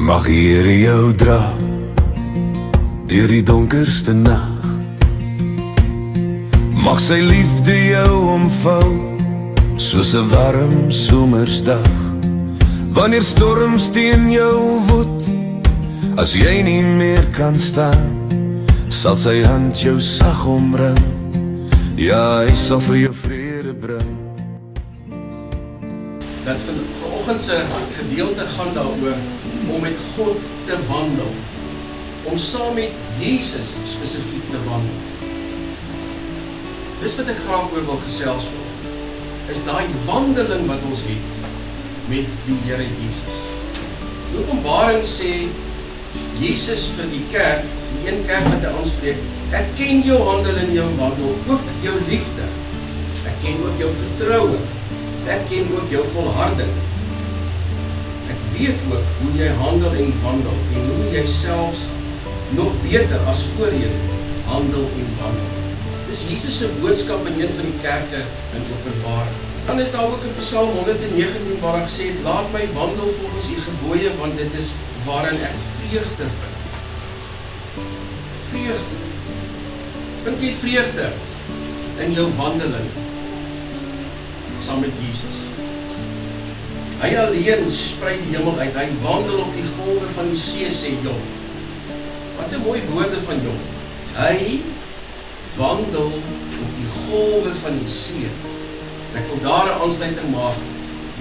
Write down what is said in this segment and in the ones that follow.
Mag die Here jou dra deur die donkerste nag. Mag sy liefde jou omvou soos 'n warm somersdag. Wanneer storms teen jou woed, as jy nie meer kan staan, sal sy hand jou sag omring. Ja, hy sal vir jou vrede bring. Dat vanoggend se gedeelte gaan daaroor om met God te wandel, om saam met Jesus spesifiek te wandel. Dis wat ek graag oor wil gesels word, is daai wandeling wat ons het met die Here Jesus. Die Openbaring sê Jesus vir die kerk, die een kerk wat hy aanspreek, ek ken jou handel en jou wandel, ook jou liefde. Ek ken ook jou vertroue. Ek ken ook jou volharding. Ek weet ook hoe jy handel en wandel en hoe jy selfs nog beter as voorheen handel en wandel. Dis Jesus se boodskap in een van die kerke in Openbaring. Dan is daar ook in Psalm 119 waar hy gesê het, laat my wandel volgens u gebooie, want dit is waarin ek vreugde vind. Vreugde. Vind jy vreugde in jou wandeling saam met Jesus? Hy alleen sprei die hemel uit, hy wandel op die golwe van die see, sê Job. Wat 'n mooi woorde van Job. Hy wandel op die golwe van die see. Ek wil daar 'n aansluiting maak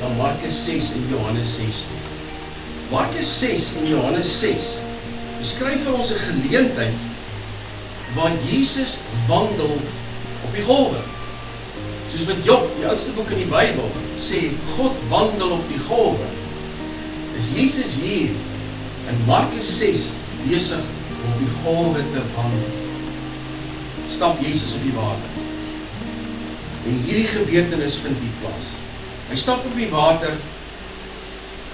na Markus 6 en Johannes 6. Markus 6 en Johannes 6 beskryf vir ons 'n geleentheid waar Jesus wandel op die golwe. Soos wat Job, die oudste boek in die Bybel, sê, God wandel op die golwe. Is Jesus hier in Markus 6 besig om op die golwe te wandel. Stap Jesus op die water. En hierdie gebeurtenis vind hier plaas. Hy stap op die water,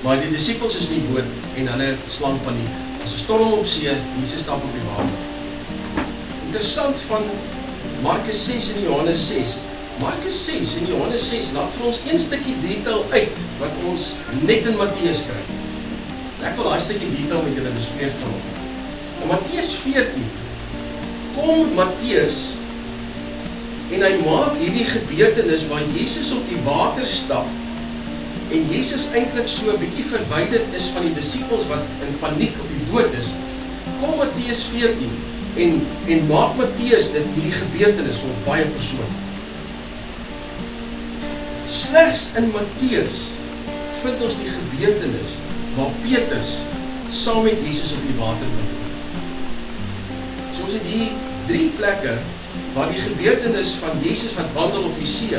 maar die disippels is in die boot en hulle slaan paniek. As 'n storm op see, Jesus stap op die water. Interessant van Markus 6 en Johannes 6. Markus 6 en Johannes 6 laat vir ons een stukkie detail uit wat ons net in Matteus kry. Ek wil daai stukkie detail met julle bespreek vanoggend. In Matteus 14 kom Matteus en hy maak hierdie gebeurtenis waar Jesus op die water stap en Jesus eintlik so 'n bietjie verwyderd is van die disippels wat in paniek op die boot is. Kom Matteus 14 en maak Matteus dit hierdie gebeurtenis vir ons baie persoonlik. Slegs in Matteus vind ons die gebeurtenis waar Petrus saam met Jesus op die water wandel. So ons het hier 3 plekke waar die gebeurtenis van Jesus wat wandel op die see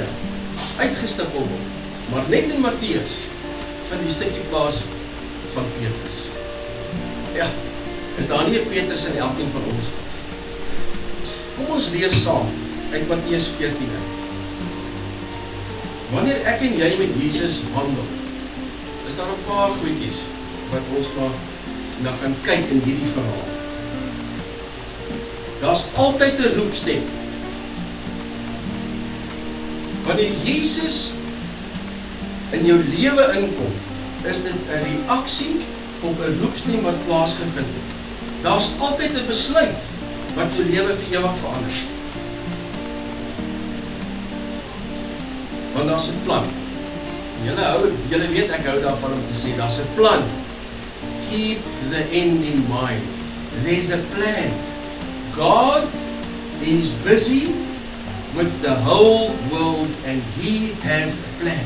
uitgestippel word. Maar net in Matteus vind die stukkie plaas van Petrus. Ja, is daar nie 'n Petrus in elkeen van ons? Kom ons lees saam uit Matteus 14 uit. Wanneer ek en jy met Jesus wandel, is daar 'n paar goedjies wat ons na gaan kyk in hierdie verhaal. Daar's altyd 'n roepstem. Wanneer Jesus in jou lewe inkom, is dit 'n reaksie op 'n roepstem wat plaasgevind het. Daar's altyd 'n besluit wat jou lewe vir ewig verander. Want daar's 'n plan. Julle weet ek hou daarvan om te sê, daar's 'n plan. Keep the end in mind. There's a plan. God is busy with the whole world and He has a plan.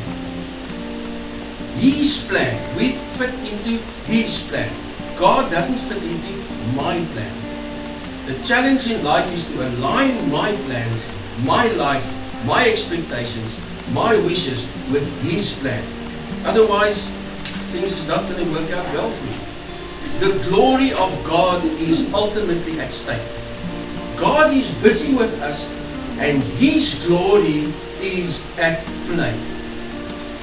His plan. We fit into His plan. God doesn't fit into my plan. The challenge in life is to align my plans, my life, my expectations, my wishes with His plan. Otherwise, things is not going to work out well for you. The glory of God is ultimately at stake. God is busy with us and His glory is at play.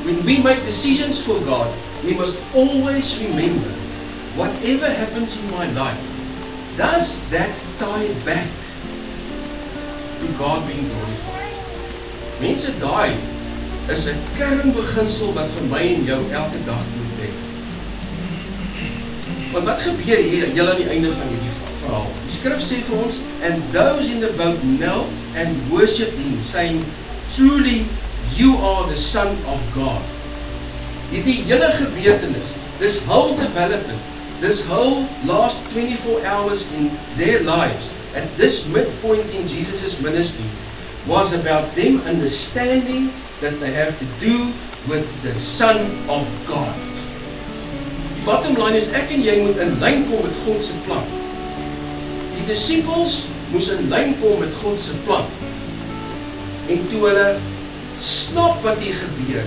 When we make decisions for God, we must always remember, whatever happens in my life, does that tie back to God being glorified? Mense, daai is 'n kernbeginsel wat vir my en jou elke dag moet tref. Want wat gebeur hier heel aan die einde van hierdie verhaal? Die skrif sê vir ons, and those in the boat knelt and worshipped him, saying, truly you are the Son of God. Hierdie hele gebeurtenis, this whole development, this whole last 24 hours in their lives, at this midpoint in Jesus' ministry, was about them understanding that they have to do with the Son of God. Die bottom line is, ek en jy moet in lyn kom met God se plan. Die disciples moes in lyn kom met God se plan. En toe hulle snap wat hier gebeur,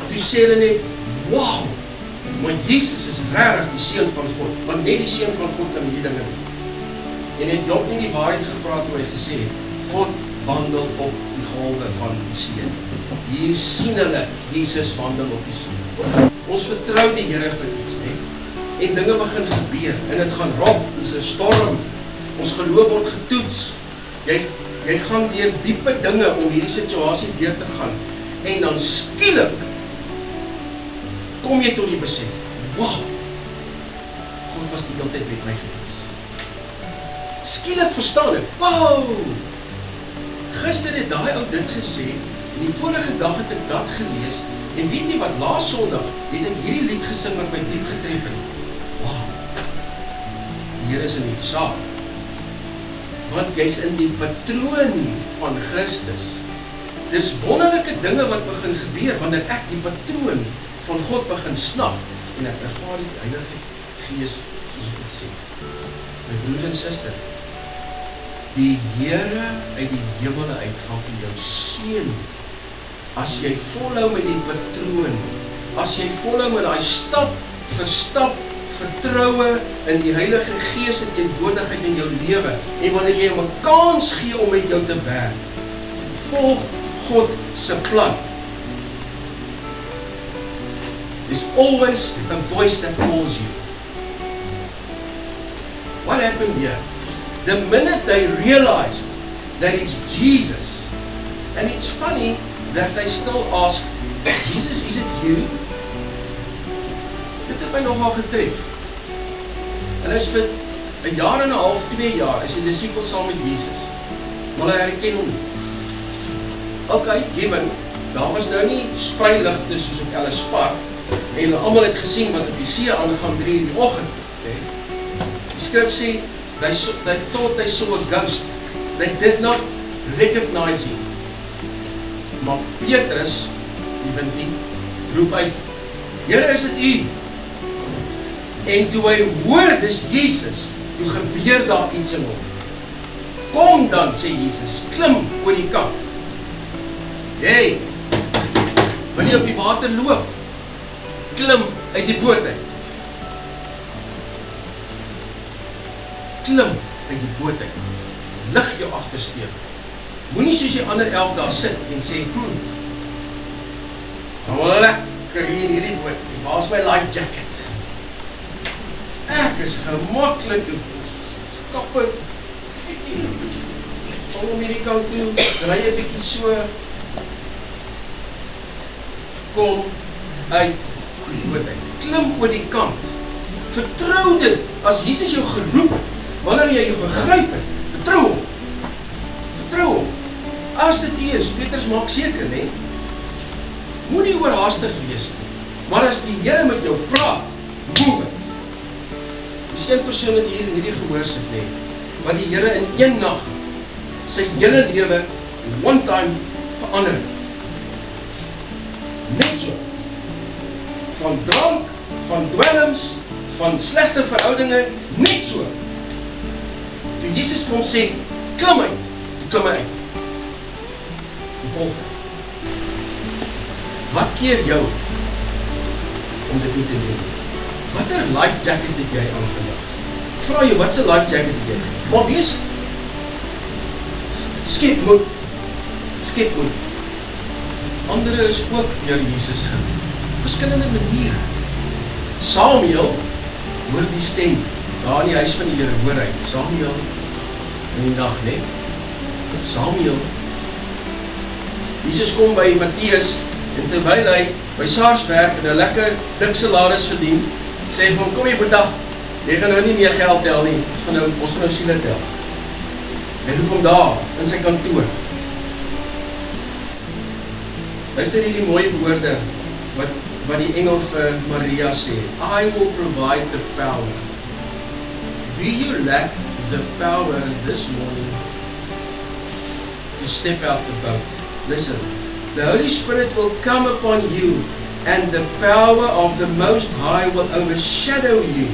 toe sê hulle net, wow, maar Jesus is regtig die Seun van God, want net die Seun van God kan hierdie dinge doen. En het Job nie die waarheid gepraat toe hy gesê het, God wandel op die golwe van die see. Hier sien hulle, Jesus wandel op die see. Ons vertrou die Here vir iets, hè? En dinge begin gebeur, en dit gaan rof, dis 'n storm. Ons geloof word getoets. Jy gaan deur diepe dinge om hierdie situasie deur te gaan. En dan skielik kom jy tot die besef, wow, God was die hele tyd met my gewees. Skielik verstaan ek, wow, gister het daai ou dit gesê, en die vorige dag het ek dat gelees, en weet jy wat, laas Sondag het ek hierdie lied gesing wat my diep getref het. Wow, die Here is in die saak, want jy's in die patroon van Christus. Dis wonderlike dinge wat begin gebeur, wanneer ek die patroon van God begin snap, en ek ervaar die Heilige Gees, soos ek het sê. My broer en suster, die Here uit die hemele uit gaan vir jou seën, as jy volhou met die patroon, as jy volhou met daai stap vir stap vertroue in die Heilige Gees se teenwoordigheid in jou lewe, en wanneer jy hom 'n kans gee om met jou te werk, volg God se plan. There's always a voice that calls you. What happened here? The minute they realized that it's Jesus, and it's funny that they still ask, Jesus, is it you? Dit het my nogal getref. En is vir 'n jaar en 'n half, 2 jaar, is die disciples saam met Jesus. Maar hulle herken hom nie. Okay, given, daar was nou nie spreiligte soos op Ellis Park, en hulle almal het gesien wat op die see aangaan 3 in die oggend. Die skrif sê, they thought they saw a ghost. They did not recognize him. Maar Petrus, die vriendie, roep uit, Here, is dit U? En toe hy hoor, dis Jesus, toe gebeur daar iets in hom. Kom dan, sê Jesus, klim oor die kant. Hey, wil jy op die water loop? Klim uit die boot uit. Klim uit die boot uit. Lig jou agtersteen. Moenie soos die ander 11 daar sit en sê, nou lekker hier in hierdie boot, waar is my life jacket? Ek is gemaklik, stappe, om hierdie kant toe, ry 'n bietjie so, kom uit die boot uit, klim oor die kant, vertrou dit, as Jesus jou geroep het, wanneer jy jou gegryp het, vertrou hom, as dit U is, Petrus maak seker, nee, moenie oorhaastig wees nie, maar as die Here met jou praat, move it. Dis een persoon wat hier in hierdie gehoor sit, nee, wat die Here in een nag, sy hele lewe, one time, verander. Net so, van drank, van dwelms, van slegte verhoudinge, net so. Toe Jesus vir hom sê, klim uit, toe klim hy uit. Die volgende. Wat keer jou om dit nie te doen? Wat 'n life jacket het jy aan vandag? Ek vra jou, wat 'n life jacket het jy? Maar wees, skep moed. Andere is ook deur Jesus geroep. Verskillende maniere. Samuel hoor die stem, daar in die huis van die Here hoor hy, Samuel, in die nag, nee. Samuel. Jesus kom by Matteus, en terwyl hy by SARS werk en 'n lekker dik salaris verdien, sê hy vir hom, kom hier Boeta, Jy gaan nou nie meer geld tel nie, ons gaan nou siele tel. Hy roep hom daar, in sy kantoor. Luister hierdie mooi woorde, wat die engel vir Maria sê. I will provide the power. Do you lack the power this morning to step out the boat? Listen, the Holy Spirit will come upon you, and the power of the Most High will overshadow you.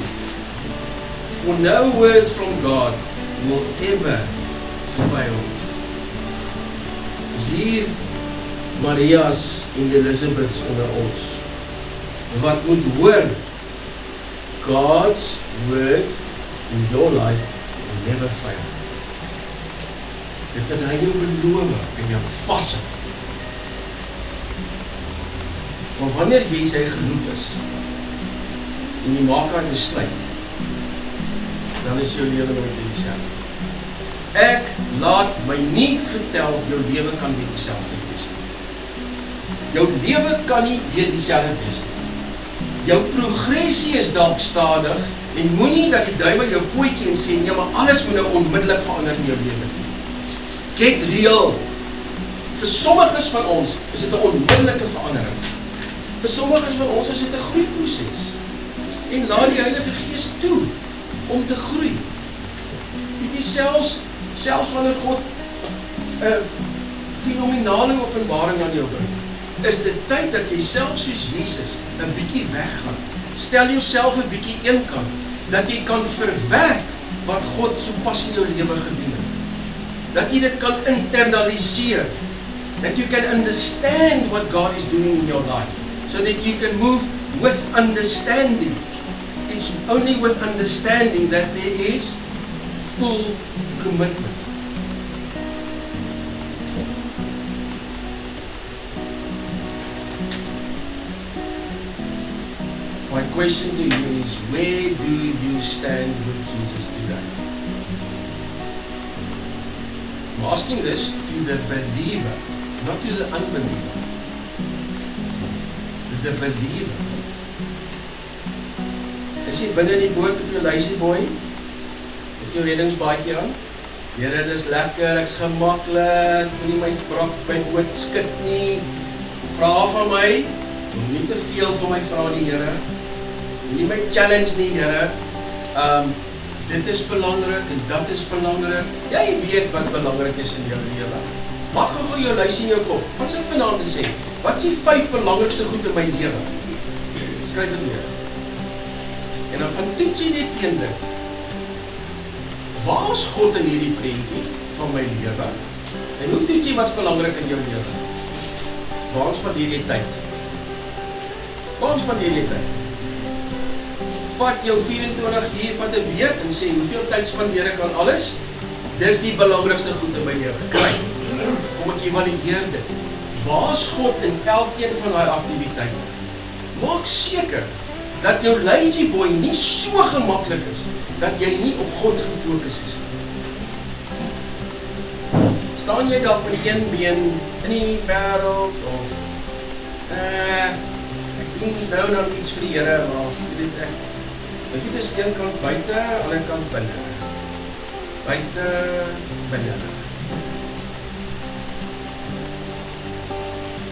For no word from God will ever fail. Is hier Maria's en Elizabeth's onder ons, wat moet hoor, God's word in your life will never fail. Dit het hy jou beloof en jou vashou. Maar wanneer jy sy geroep is, en jy maak haar besluit, dan is jou lewe nooit weer dieselfde. Ek laat my nie vertel, jou lewe kan weer dieselfde wees. Jou lewe kan nie weer dieselfde wees. Jou progressie is dalk stadig, en moenie dat die duiwel jou pootjie en sê, nee, maar alles moet nou onmiddellik verander in jou lewe. Get real. Vir sommiges van ons is dit 'n onmiddellike verandering. Vir sommiges van ons is dit 'n groeiproses. En laat die Heilige Gees toe om te groei. Weet jy, selfs wanneer God 'n fenominale openbaring aan jou bring, is dit tyd dat jy self soos Jesus 'n bietjie weggaan. Stel jouself 'n bietjie eenkant, dat jy kan verwerk wat God sopas in jou lewe gedoen het. Dat jy dit kan internaliseer. That you can understand what God is doing in your life, so that you can move with understanding. It's only with understanding that there is full commitment. My question to you is, where do you stand with Jesus today? I'm asking this to the believer, not to the unbeliever. To the believer. Is jy binne in die boot op jou luisieboy? Met jou reddingsbaadjie aan? Here, dis lekker, ek's gemaklik, moenie my brak by boot skit nie. Vra van my, nie te veel van my vra die Here. Nie my challenge nie, Here. Dit is belangrik en dat is belangrik. Jy weet wat belangrik is in jou lewe. Maak gou jou lysie in jou kop. Wat sê ek vanaand te sê? Wat is die 5 belangrikste goed in my lewe? Skryf dit neer. En dan gaan toets jy dit teen dit. Waar is God in hierdie prentjie van my lewe? En hoe toets jy wat's belangrik in jou lewe? Waar spandeer jy tyd? Waar spandeer jy tyd? Vat jou 24 uur van 'n week en sê, hoeveel tyd spandeer ek aan alles? Dis die belangrikste goed in my lewe. Kry, kom ek evalueer dit. Waar is God in elkeen van daai aktiwiteite? Maak seker dat jou lazyboy nie so gemaklik is, dat jy nie op God gefokus is. Staan jy dalk met die een been in die wêreld, of ek doen nou dan iets vir die Here, maar jy weet ek, my voet is een kant buite, ander kant binne. Buite, binne.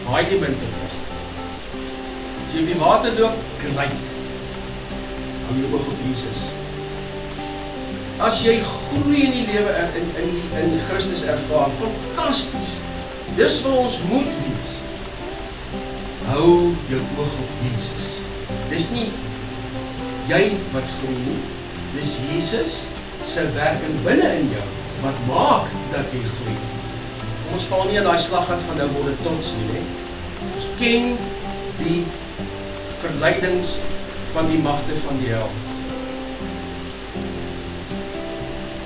Haai die wind op. As jy op die water loop, gryp. Hou jou oog op Jesus. As jy groei in die lewe in Christus ervaar, fantasties. Dis wat ons moet wees. Hou jou oog op Jesus. Dis nie jy wat groei nie, dis Jesus se werking binne in jou wat maak dat jy groei. Ons val nie in daai slaggat van nou word trots nie, Ons ken die verleidings van die magte van die hel.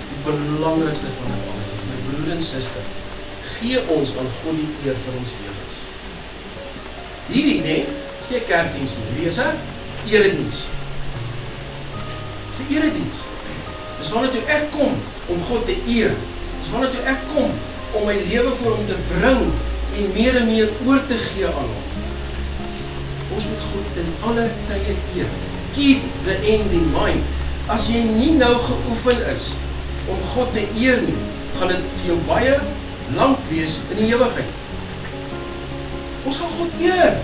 Die belangrikste van dit alles is, my broer en suster, gee ons aan God die eer vir ons lewens. Hierdie, is nie 'n kerkdiens nie, hierdie is 'n erediens. Dis 'n erediens. Dis wanneer toe ek kom om God te eer. Dis wanneer toe ek kom om my lewe vir hom te bring en meer oor te gee aan hom. Ons moet God in alle tye eer. Keep the end in mind. As jy nie nou geoefen is om God te eer nie, gaan dit vir jou baie lank wees in die ewigheid. Ons gaan God eer.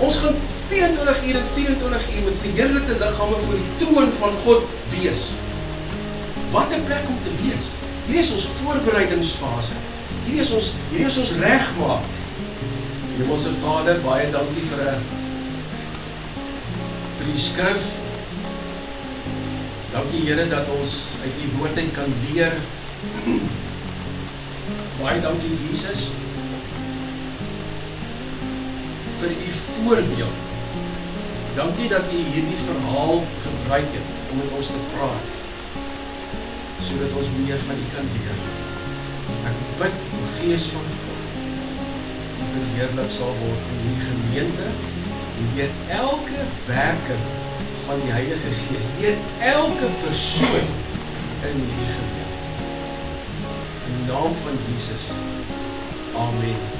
Ons gaan 24 uur en 24 uur met verheerlikte liggame voor die troon van God wees. Wat 'n plek om te wees. Hierdie is ons voorbereidingsfase. Hierdie is ons regmaak. Hemelse Vader, baie dankie vir die skrif. Dankie Here dat ons uit die woord uit kan leer. Baie dankie Jesus vir u voorbeeld. Dankie dat u hierdie verhaal gebruik het om met ons te praat, sodat ons meer van u kan leer. Ek bid o Gees van God, u verheerlik sal word in hierdie gemeente en deur elke werking van die Heilige Gees, deur elke persoon in hierdie gemeente. In die naam van Jesus. Amen.